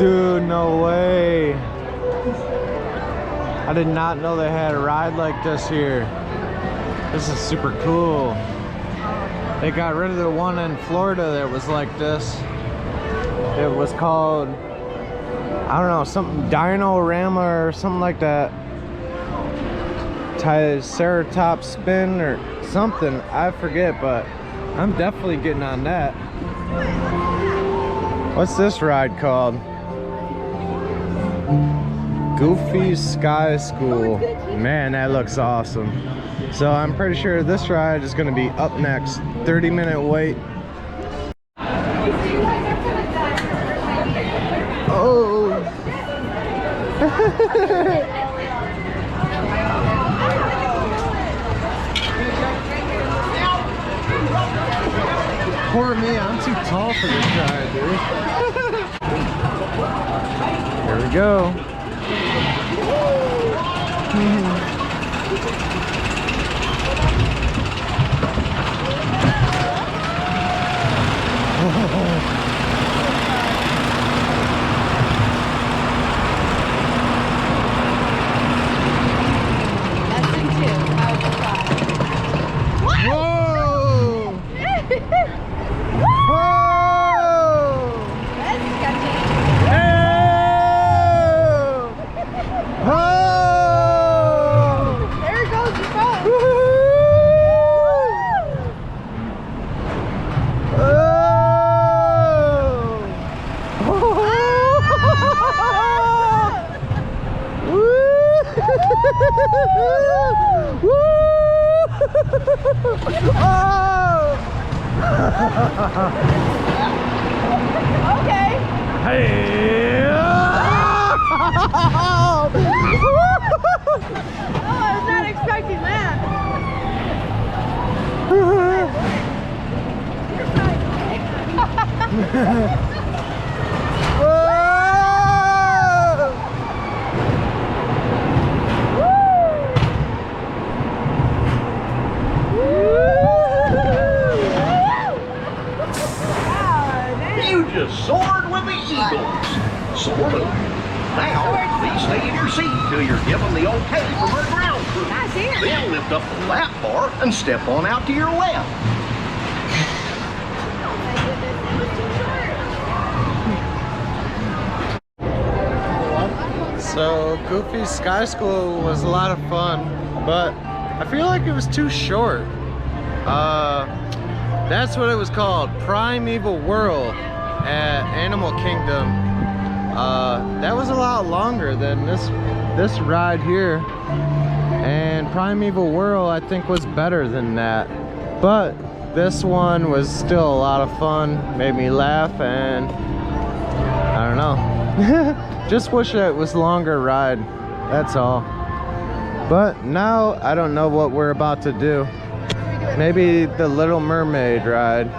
Dude, no way. I did not know they had a ride like this here. This is super cool. They got rid of the one in Florida that was like this. It was called, I don't know, something Dino-Rama or something like that. Triceratops spin or something, I forget, but I'm definitely getting on that. What's this ride called? Goofy Sky School. Man, that looks awesome. So I'm pretty sure this ride is going to be up next. 30-minute wait. Oh. Poor me, I'm too tall for this ride, dude. Here we go. Okay. Hey! Oh, I was not expecting that. You just soared with the eagles. Sort of. Now, please stay in your seat till you're given the okay from our ground crew. Then lift up the lap bar and step on out to your left. So Goofy Sky School was a lot of fun, but I feel like it was too short. That's what it was called, Primeval Whirl at Animal Kingdom. That was a lot longer than this ride here, and Primeval Whirl I think was better than that, but this one was still a lot of fun, made me laugh, and I don't know. Just wish it was longer ride, that's all. But now I don't know what we're about to do. Maybe the Little Mermaid ride.